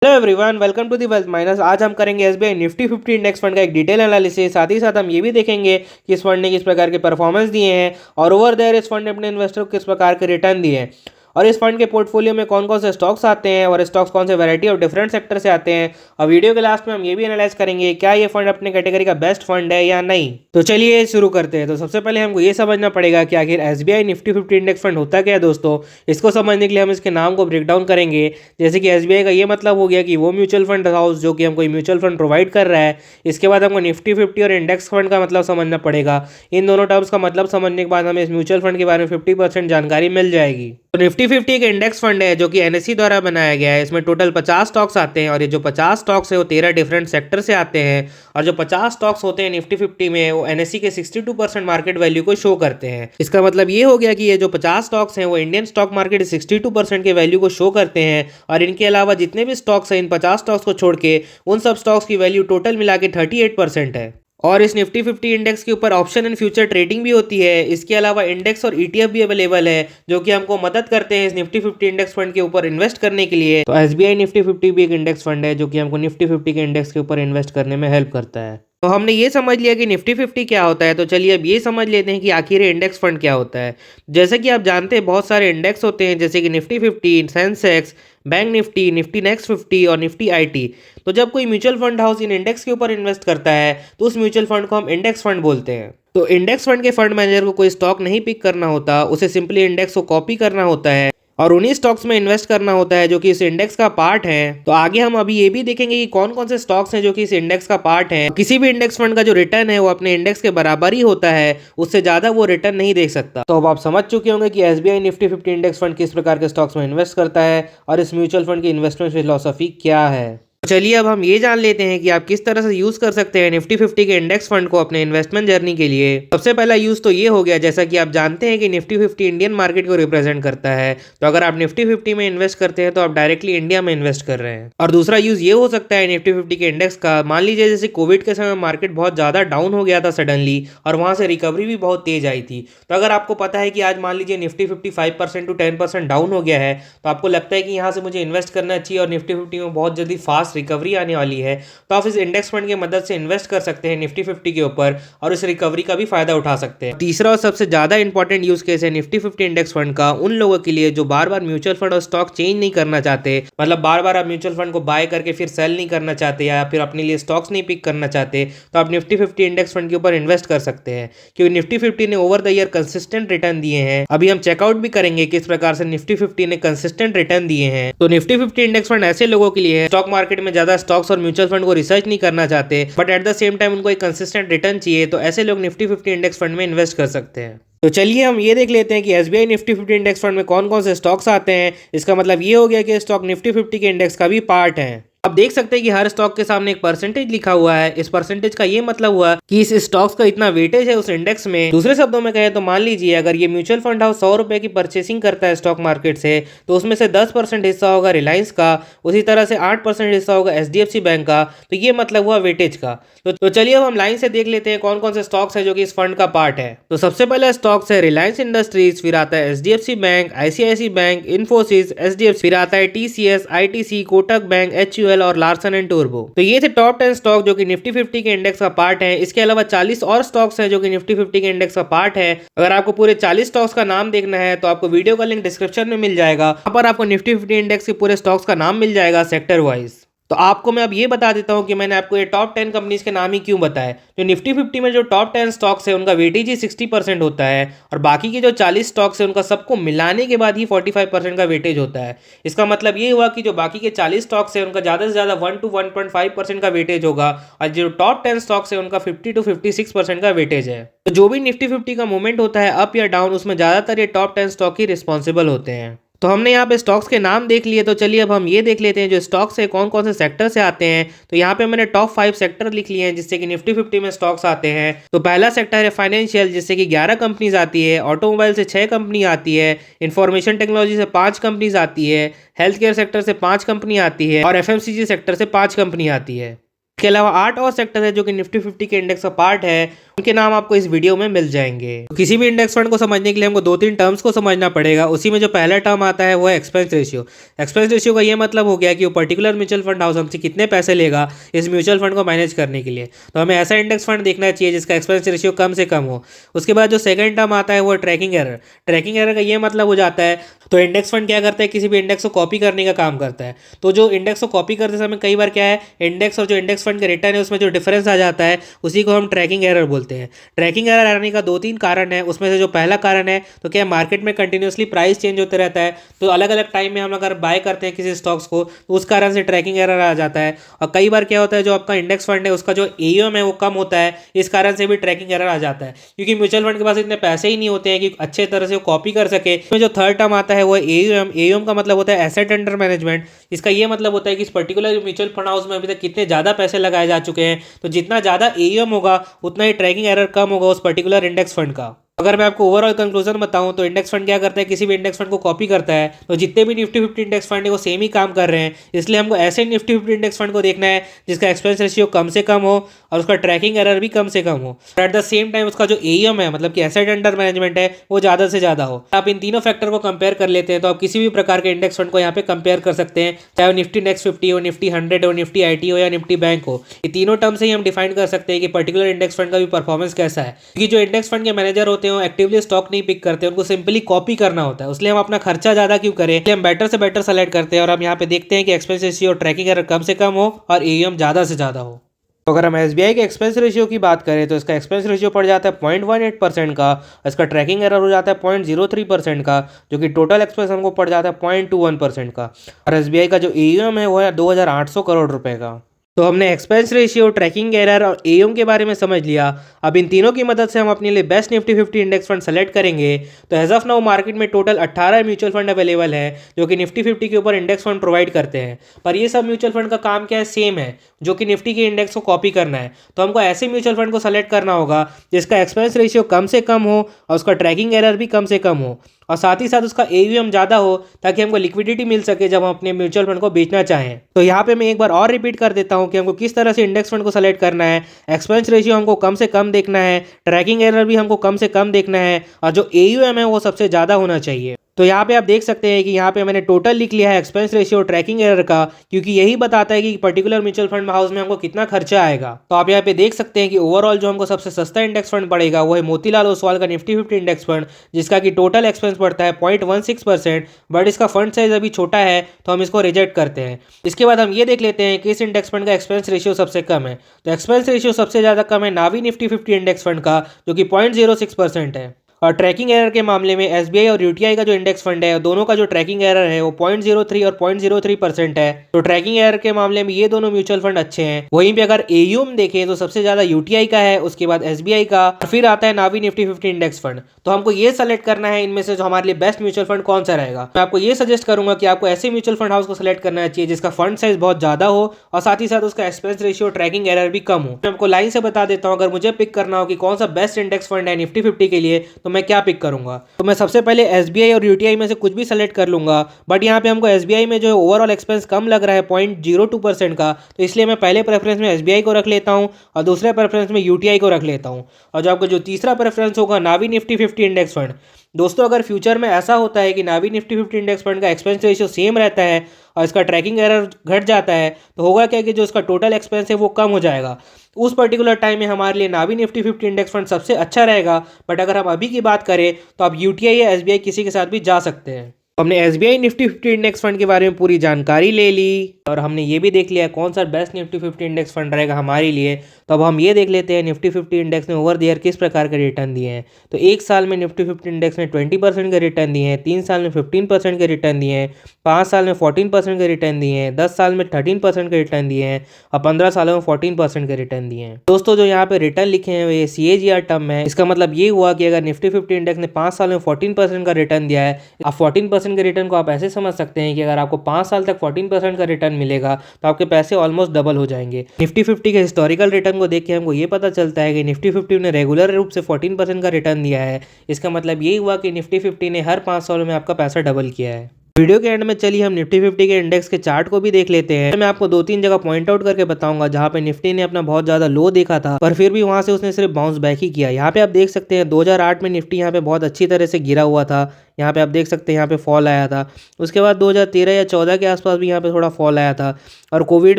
Hello everyone, welcome to the wealth minus. आज हम करेंगे एसबीआई निफ्टी 50 इंडेक्स फंड का एक डिटेल एनालिसिस। साथ ही साथ हम ये भी देखेंगे कि इस फंड ने किस प्रकार के परफॉर्मेंस दिए हैं और ओवर देयर इस फंड ने अपने इन्वेस्टर को किस प्रकार के रिटर्न दिए हैं और इस फंड के पोर्टफोलियो में कौन कौन से स्टॉक्स आते हैं और स्टॉक्स कौन से वैरायटी ऑफ डिफरेंट सेक्टर से आते हैं। और वीडियो के लास्ट में हम ये भी एनालाइज करेंगे क्या ये फंड अपने कैटेगरी का बेस्ट फंड है या नहीं। तो चलिए शुरू करते हैं। तो सबसे पहले हमको ये समझना पड़ेगा कि आखिर एसबीआई निफ्टी 50 इंडेक्स फंड होता क्या है दोस्तों। इसको समझने के लिए हम इसके नाम को ब्रेक डाउन करेंगे। जैसे कि एसबीआई का ये मतलब हो गया कि वो म्यूचुअल फंड हाउस जो कि हमको म्यूचुअल फंड प्रोवाइड कर रहा है। इसके बाद हमको निफ्टी 50 और इंडेक्स फंड का मतलब समझना पड़ेगा। इन दोनों टर्म्स का मतलब समझने के बाद हमें इस म्यूचुअल फंड के बारे में 50% जानकारी मिल जाएगी। तो निफ्टी 50 एक इंडेक्स फंड है जो कि एनएसई द्वारा बनाया गया है। इसमें टोटल 50 स्टॉक्स आते हैं और ये जो 50 स्टॉक्स है वो 13 डिफरेंट सेक्टर से आते हैं। और जो 50 स्टॉक्स होते हैं निफ्टी 50 में वो एनएसई के 62% मार्केट वैल्यू को शो करते हैं। इसका मतलब ये हो गया कि ये जो 50 स्टॉक्स हैं वो इंडियन स्टॉक मार्केट 62% के वैल्यू को शो करते हैं। और इनके अलावा जितने भी स्टॉक्स हैं इन 50 स्टॉक्स को छोड़ के उन सब स्टॉक्स की वैल्यू टोटल मिला के 38% है। और इस निफ्टी 50 इंडेक्स के ऊपर ऑप्शन एंड फ्यूचर ट्रेडिंग भी होती है। इसके अलावा इंडेक्स और ईटीएफ भी अवेलेबल है जो कि हमको मदद करते हैं इस निफ्टी 50 इंडेक्स फंड के ऊपर इन्वेस्ट करने के लिए। तो एसबीआई निफ्टी 50 भी एक इंडेक्स फंड है जो कि हमको निफ्टी 50 के इंडेक्स के ऊपर इन्वेस्ट करने में हेल्प करता है। तो हमने ये समझ लिया कि निफ्टी 50 क्या होता है। तो चलिए अब ये समझ लेते हैं कि आखिर इंडेक्स फंड क्या होता है। जैसे कि आप जानते हैं बहुत सारे इंडेक्स होते हैं जैसे कि Nifty 50, Sensex, bank Nifty, Nifty next 50 और निफ्टी आईटी। तो जब कोई mutual fund house in index के ऊपर इन्वेस्ट करता है तो उस म्यूचुअल फंड को हम इंडेक्स फंड बोलते हैं। तो इंडेक्स फंड के फंड मैनेजर को कोई स्टॉक नहीं पिक करना होता, उसे सिंपली इंडेक्स को कॉपी करना होता है और उन्हीं स्टॉक्स में इन्वेस्ट करना होता है जो कि इस इंडेक्स का पार्ट है। तो आगे हम अभी ये भी देखेंगे कि कौन कौन से स्टॉक्स हैं जो कि इस इंडेक्स का पार्ट है। किसी भी इंडेक्स फंड का जो रिटर्न है वो अपने इंडेक्स के बराबर ही होता है, उससे ज्यादा वो रिटर्न नहीं दे सकता। तो अब आप समझ चुके होंगे कि एसबीआई निफ्टी 50 इंडेक्स फंड किस प्रकार के स्टॉक्स में इन्वेस्ट करता है और इस म्यूचुअल फंड की इन्वेस्टमेंट फिलॉसफी क्या है। चलिए अब हम ये जान लेते हैं कि आप किस तरह से यूज कर सकते हैं निफ्टी 50 के इंडेक्स फंड को अपने इन्वेस्टमेंट जर्नी के लिए। सबसे पहला यूज तो ये हो गया, जैसा कि आप जानते हैं कि निफ्टी 50 इंडियन मार्केट को रिप्रेजेंट करता है। तो अगर आप निफ्टी 50 में इन्वेस्ट करते हैं तो आप डायरेक्टली इंडिया में इन्वेस्ट कर रहे हैं। और दूसरा यूज ये हो सकता है निफ्टी 50 के इंडेक्स का, मान लीजिए जैसे कोविड के समय मार्केट बहुत ज्यादा डाउन हो गया था सडनली और वहां से रिकवरी भी बहुत तेज आई थी। तो अगर आपको पता है कि आज मान लीजिए निफ्टी 50 5% टू 10% डाउन हो गया है तो आपको लगता है कि यहाँ से मुझे इन्वेस्ट करना चाहिए और निफ्टी 50 में बहुत जल्दी फास्ट रिकवरी आने वाली है, तो आप इस इंडेक्स फंड की मदद से इन्वेस्ट कर सकते हैं निफ्टी 50 के ऊपर और इस रिकवरी का भी फायदा उठा सकते हैं। तीसरा और सबसे ज्यादा इंपॉर्टेंट यूज केस है निफ्टी 50 इंडेक्स फंड का उन लोगों के लिए जो बार बार म्यूचुअल फंड और स्टॉक चेंज नहीं करना चाहते। मतलब बार बार आप म्यूचुअल फंड को बाय करके फिर सेल नहीं करना चाहते या फिर अपने लिए स्टॉक्स नहीं पिक करना चाहते, तो आप निफ्टी 50 इंडेक्स फंड के ऊपर इन्वेस्ट कर सकते हैं क्योंकि निफ्टी 50 ने over the year consistent return दिए हैं। अभी हम चेकआउट भी करेंगे किस प्रकार से निफ्टी 50 ने कंसिस्टेंट रिटर्न दिए हैं। तो निफ्टी 50 इंडेक्स फंड ऐसे लोगों के लिए है स्टॉक मार्केट में ज्यादा स्टॉक्स और म्यूचुअल फंड को रिसर्च नहीं करना चाहते but at the same time उनको एक कंसिस्टेंट रिटर्न चाहिए, तो ऐसे लोग निफ्टी 50 इंडेक्स फंड में इन्वेस्ट कर सकते हैं। तो चलिए हम ये देख लेते हैं कि एसबीआई निफ्टी 50 इंडेक्स फंड में कौन कौन से स्टॉक्स आते हैं। इसका मतलब ये हो गया कि स्टॉक निफ्टी 50 के इंडेक्स का भी पार्ट है। आप देख सकते हैं कि हर स्टॉक के सामने एक परसेंटेज लिखा हुआ है। इस परसेंटेज का ये मतलब हुआ कि इस स्टॉक्स का इतना वेटेज है उस इंडेक्स में। दूसरे शब्दों में कहें तो मान लीजिए अगर ये म्यूचुअल फंड हाउस 100 रुपए की परचेसिंग करता है स्टॉक मार्केट से तो उसमें से 10% हिस्सा होगा रिलायंस का, उसी तरह से 8% हिस्सा होगा एचडीएफसी बैंक का। तो ये मतलब हुआ वेटेज का। तो चलिए अब हम लाइन से देख लेते हैं कौन कौन से स्टॉक्स है जो कि इस फंड का पार्ट है। तो सबसे पहला स्टॉक्स है रिलायंस इंडस्ट्रीज, फिर आता है एचडीएफसी बैंक, आईसीआईसी बैंक, इन्फोसिस, एचडीएफसी, फिर आता है टीसीएस, आईटीसी, कोटक बैंक, एचयूएल और लार्सन एंड टूर्बो। तो ये थे टॉप 10 स्टॉक जो कि निफ्टी 50 के इंडेक्स का पार्ट है। इसके अलावा 40 और स्टॉक्स हैं जो कि निफ्टी 50 के इंडेक्स का पार्ट है। अगर आपको पूरे 40 स्टॉक्स का नाम देखना है तो आपको वीडियो का लिंक डिस्क्रिप्शन में मिल जाएगा, वहां पर आपको निफ्टी 50 इंडेक्स के पूरे स्टॉक्स का नाम मिल जाएगा सेक्टर वाइज। तो आपको मैं अब ये बता देता हूं कि मैंने आपको ये टॉप 10 कंपनीज के नाम ही क्यों बताए। जो निफ्टी 50 में जो टॉप 10 स्टॉक्स है उनका वेटेज ही 60% होता है और बाकी के जो 40 स्टॉक्स है उनका सबको मिलाने के बाद ही 45% का वेटेज होता है। इसका मतलब ये हुआ कि जो बाकी के 40 स्टॉक्स है उनका ज़्यादा से ज़्यादा 1 to 1.5% का वेटेज होगा और जो टॉप 10 स्टॉक्स है उनका 50 to 56% का वेटेज है। तो जो भी निफ्टी 50 का मूवमेंट होता है अप या डाउन उसमें ज़्यादातर ये टॉप 10 स्टॉक ही रिस्पॉन्सिबल होते हैं। तो हमने यहाँ पे स्टॉक्स के नाम देख लिए, तो चलिए अब हम ये देख लेते हैं जो स्टॉक्स है कौन कौन से सेक्टर से आते हैं। तो यहाँ पे मैंने टॉप 5 सेक्टर लिख लिए हैं जिससे कि निफ्टी 50 में स्टॉक्स आते हैं। तो पहला सेक्टर है फाइनेंशियल जिससे कि 11 कंपनीज आती है, ऑटोमोबाइल से 6 कंपनी आती है, इंफॉर्मेशन टेक्नोलॉजी से 5 कंपनीज आती है, हेल्थ केयर सेक्टर से 5 कंपनी आती है और एफएमसीजी सेक्टर से 5 कंपनी आती है। इसके अलावा 8 और सेक्टर है जो कि निफ्टी 50 के इंडेक्स का पार्ट है, उनके नाम आपको इस वीडियो में मिल जाएंगे। तो किसी भी इंडेक्स फंड को समझने के लिए हमको 2-3 टर्म्स को समझना पड़ेगा। उसी में जो पहला टर्म आता है वो है एक्सपेंस रेशियो। एक्सपेंस रेशियो का ये मतलब हो गया कि वो पर्टिकुलर म्यूचुअल फंड हाउस हमसे कितने पैसे लेगा इस म्यूचुअल फंड को मैनेज करने के लिए। तो हमें ऐसा इंडेक्स फंड देखना चाहिए जिसका एक्सपेंस रेशियो कम से कम हो। उसके बाद जो सेकंड टर्म आता है वो ट्रैकिंग एरर। ट्रैकिंग एरर का ये मतलब हो जाता है, तो इंडेक्स फंड क्या करता है, किसी भी इंडेक्स को कॉपी करने का काम करता है। तो जो इंडेक्स को कॉपी करते समय कई बार क्या है, इंडेक्स और जो इंडेक्स फंड का रिटर्न है उसमें जो डिफरेंस आ जाता है उसी को हम ट्रैकिंग एरर बोलते हैं। ट्रैकिंग एरर आने का 2-3 कारण है। उसमें से जो पहला कारण है तो क्या मार्केट में कंटिन्यूसली प्राइस चेंज होते रहता है, तो अलग अलग टाइम में हम अगर बाय करते हैं किसी स्टॉक्स को तो उस कारण से ट्रैकिंग एरर आ जाता है। और कई बार क्या होता है, जो आपका इंडेक्स फंड है उसका जो एयूएम है वो कम होता है, इस कारण से भी ट्रैकिंग एरर आ जाता है, क्योंकि म्यूचुअल फंड के पास इतने पैसे ही नहीं होते हैं कि अच्छे तरह से वो कॉपी कर सके। इसमें जो थर्ड टर्म आता है वो एयूएम। एयूएम का मतलब होता है एसेट अंडर मैनेजमेंट। इसका ये मतलब होता है कि इस पर्टिकुलर म्यूचुअल फंड हाउस में अभी तक कितने ज़्यादा पैसे लगाए जा चुके हैं, तो जितना ज़्यादा एयूएम होगा उतना ही ट्रैकिंग एरर कम होगा उस पर्टिकुलर इंडेक्स फंड का। अगर मैं आपको ओवरऑल कंक्लूजन बताऊं तो इंडेक्स फंड क्या करता है, किसी भी इंडेक्स फंड को कॉपी करता है। तो जितने भी निफ्टी 50 इंडेक्स फंड है वो सेम ही काम कर रहे हैं, इसलिए हमको ऐसे निफ्टी 50 इंडेक्स फंड को देखना है जिसका एक्सपेंस रेशियो कम से कम हो और उसका ट्रैकिंग एरर भी कम से कम हो, एट द सेम टाइम उसका जो एयूएम है मतलब कि एसेट अंडर मैनेजमेंट है वो ज़्यादा से ज़्यादा हो। आप इन तीनों फैक्टर को कंपेयर कर लेते हैं तो आप किसी भी प्रकार के इंडेक्स फंड को यहाँ पे कंपेयर कर सकते हैं, चाहे वो निफ्टी नेक्स्ट 50 हो, निफ्टी 100 हो, निफ्टी आईटी हो या निफ्टी बैंक हो। ये तीनों टर्म से ही हम डिफाइन कर सकते हैं कि पर्टिकुलर इंडेक्स फंड का भी परफॉर्मेंस कैसा है, क्योंकि जो इंडेक्स फंड के मैनेजर होते हैं एक्टिवली स्टॉक नहीं पिक करते, उनको सिंपली कॉपी करना होता है। इसलिए हम अपना खर्चा ज्यादा क्यों करें, इसलिए हम बेटर से बेटर सेलेक्ट करते हैं और हम यहाँ पे देखते हैं कि एक्सपेंस रेशियो और ट्रैकिंग एरर कम से कम हो और एयूएम ज्यादा से ज्यादा हो। तो अगर हम एसबीआई के एक्सपेंस रेशियो की बात करें तो इसका एक्सपेंस रेशियो पड़ जाता है 0.18% का, इसका ट्रैकिंग एरर हो जाता है 0.03% का, जो कि टोटल एक्सपेंस हमको पड़ जाता है 0.21% का। और एसबीआई का जो एयूएम है वो है 2800 करोड़ रुपए का। तो हमने एक्सपेंस रेशियो, ट्रैकिंग एरर और एयूएम के बारे में समझ लिया। अब इन तीनों की मदद से हम अपने लिए best Nifty 50 index fund select करेंगे। तो एज ऑफ नाउ मार्केट में टोटल 18 म्यूचुअल फंड अवेलेबल है जो कि निफ्टी 50 के ऊपर इंडेक्स फंड प्रोवाइड करते हैं। पर ये सब म्यूचुअल फंड का काम क्या है, सेम है, जो कि निफ्टी के इंडेक्स को कॉपी करना है। तो हमको ऐसे म्यूचुअल फंड को सेलेक्ट करना होगा जिसका एक्सपेंस रेशियो कम से कम हो और उसका ट्रैकिंग एरर भी कम से कम हो और साथ ही साथ उसका एयूएम ज़्यादा हो, ताकि हमको लिक्विडिटी मिल सके जब हम अपने म्यूचुअल फंड को बेचना चाहें। तो यहाँ पे मैं एक बार और रिपीट कर देता हूँ कि हमको किस तरह से इंडेक्स फंड को सेलेक्ट करना है। एक्सपेंस रेशियो हमको कम से कम देखना है, ट्रैकिंग एरर भी हमको कम से कम देखना है और जो एयूएम है वो सबसे ज़्यादा होना चाहिए। तो यहाँ पे आप देख सकते हैं कि यहाँ पे मैंने टोटल लिख लिया है एक्सपेंस रेशियो ट्रैकिंग एरर का, क्योंकि यही बताता है कि पर्टिकुलर म्यूचुअल फंड हाउस में हमको कितना खर्चा आएगा। तो आप यहाँ पे देख सकते हैं कि ओवरऑल जो हमको सबसे सस्ता इंडेक्स फंड पड़ेगा वो है मोतीलाल ओसवाल का निफ्टी 50 इंडेक्स फंड, जिसका कि टोटल एक्सपेंस पड़ता है 0.16%। बट इसका फंड साइज अभी छोटा है तो हम इसको रिजेक्ट करते हैं। इसके बाद हम ये देख लेते हैं कि इस इंडेक्स फंड का एक्सपेंस रेशियो सबसे कम है। तो एक्सपेंस रेशियो सबसे ज़्यादा कम है नावी निफ्टी 50 इंडेक्स फंड का, जो कि 0.06% है। और ट्रैकिंग एरर के मामले में एसबीआई और यूटीआई का जो इंडेक्स फंड है दोनों का जो ट्रैकिंग एरर है वो 0.03 और 0.03% है। तो ट्रैकिंग एरर के मामले में ये दोनों म्यूचुअल फंड अच्छे हैं। वहीं पे अगर एयूएम देखें तो सबसे ज्यादा यूटीआई का है, उसके बाद एसबीआई का, फिर आता है नावी निफ्टी 50 इंडेक्स फंड। तो हमको ये सेलेक्ट करना है इनमें से जो हमारे लिए बेस्ट म्यूचुअल फंड कौन सा रहेगा। मैं आपको ये सजेस्ट करूंगा कि आपको ऐसे म्यूचुअल फंड हाउस को सेलेक्ट करना चाहिए जिसका फंड साइज बहुत ज्यादा हो और साथ ही साथ उसका एक्सपेंस रेशियो, ट्रैकिंग एरर भी कम हो। मैं आपको लाइन से बता देता हूँ, अगर मुझे पिक करना हो कि कौन सा बेस्ट इंडेक्स फंड है निफ्टी 50 के लिए तो मैं क्या पिक करूंगा। तो मैं सबसे पहले एसबीआई और यूटीआई में से कुछ भी सेलेक्ट कर लूंगा। बट यहाँ पे हमको एसबीआई में जो ओवरऑल एक्सपेंस कम लग रहा है 0.02% का, तो इसलिए मैं पहले प्रेफरेंस में एसबीआई को रख लेता हूँ और दूसरे प्रेफरेंस में यूटीआई को रख लेता हूँ। और जो आपका जो तीसरा प्रेफरेंस होगा नावी निफ्टी 50 इंडेक्स फंड। दोस्तों अगर फ्यूचर में ऐसा होता है कि नावी निफ्टी 50 इंडेक्स फंड का एक्सपेंस रेशियो सेम रहता है और इसका ट्रैकिंग एरर घट जाता है, तो होगा क्या कि जो इसका टोटल एक्सपेंस है वो कम हो जाएगा। उस पर्टिकुलर टाइम में हमारे लिए नावी निफ्टी 50 इंडेक्स फंड सबसे अच्छा रहेगा। बट अगर हम अभी की बात करें तो आप यूटीआई या एसबीआई किसी के साथ भी जा सकते हैं। हमने एसबीआई निफ्टी 50 इंडेक्स फंड के बारे में पूरी जानकारी ले ली और हमने ये भी देख लिया कौन सा बेस्ट निफ्टी 50 इंडेक्स फंड रहेगा हमारे लिए। तो अब हम ये देख लेते हैं निफ्टी 50 इंडेक्स ने ओवर द ईयर किस प्रकार के रिटर्न दिए हैं। तो एक साल में निफ्टी 50 इंडेक्स ने 20% के रिटर्न दिए हैं, 3 साल में 15% के रिटर्न दिए हैं, 5 साल में 14% के रिटर्न दिए हैं, 10 साल में 13% के रिटर्न दिए हैं और 15 सालों में 14% के रिटर्न दिए हैं। दोस्तों जो यहाँ पे रिटर्न लिखे हैं ये CAGR टर्म है। इसका मतलब ये हुआ कि अगर निफ्टी 50 इंडेक्स ने 5 साल में 14% का रिटर्न दिया है, आप 14% के रिटर्न को आप ऐसे समझ सकते हैं कि अगर आपको 5 साल तक 14% का रिटर्न मिलेगा तो आपके पैसे ऑलमोस्ट डबल हो जाएंगे। निफ्टी 50 के हिस्टोरिकल रिटर्न को देख के हमको ये पता चलता है कि निफ्टी 50 ने रेगुलर रूप से 14% का रिटर्न दिया है। इसका मतलब ये हुआ कि निफ्टी 50 ने हर 5 सालों में आपका पैसा डबल किया है। वीडियो के एंड में चलिए हम निफ्टी 50 के इंडेक्स के चार्ट को भी देख लेते हैं। मैं आपको 2-3 जगह पॉइंट आउट करके बताऊंगा जहां पे निफ्टी ने अपना बहुत ज्यादा लो देखा था, पर फिर भी वहां से उसने सिर्फ बाउंस बैक ही किया। यहाँ पे आप देख सकते हैं 2008 में निफ्टी यहाँ पे बहुत अच्छी तरह से गिरा हुआ था। यहाँ पे आप देख सकते हैं यहाँ पे फॉल आया था। उसके बाद 2013 या 14 के आसपास भी यहाँ पे थोड़ा फॉल आया था, और कोविड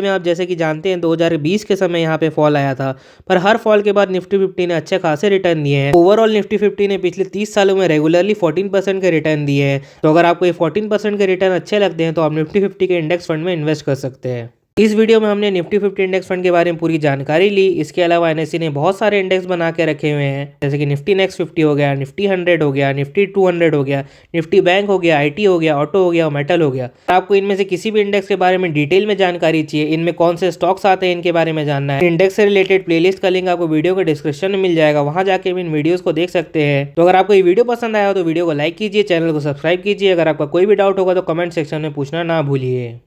में आप जैसे कि जानते हैं 2020 के समय यहाँ पे फॉल आया था। पर हर फॉल के बाद निफ्टी 50 ने अच्छे खासे रिटर्न दिए हैं। ओवरऑल निफ्टी 50 ने पिछले 30 सालों में रेगुलरली 14% के रिटर्न दिए हैं। तो अगर आपको ये 14% के रिटर्न अच्छे लगते हैं तो आप निफ्टी 50 के इंडेक्स फंड में इन्वेस्ट कर सकते हैं। इस वीडियो में हमने निफ्टी 50 इंडेक्स फंड के बारे में पूरी जानकारी ली। इसके अलावा एनएससी ने बहुत सारे इंडेक्स बना के रखे हुए हैं, जैसे कि निफ्टी नेक्स्ट 50 हो गया, निफ्टी 100 हो गया, निफ्टी 200 हो गया, निफ्टी बैंक हो गया, आईटी हो गया, ऑटो हो गया और मेटल हो गया। आपको इनमें से किसी भी इंडेक्स के बारे में डिटेल में जानकारी चाहिए, इनमें कौन से स्टॉक्स आते हैं इनके बारे में जानना है, इंडेक्स से रिलेटेड प्लेलिस्ट का लिंक आपको वीडियो के डिस्क्रिप्शन में मिल जाएगा, वहां जाके इन वीडियोस को देख सकते हैं। तो अगर आपको ये वीडियो पसंद आया हो तो वीडियो को लाइक कीजिए, चैनल को सब्सक्राइब कीजिए। अगर आपका कोई भी डाउट होगा तो कमेंट सेक्शन में पूछना ना भूलिए।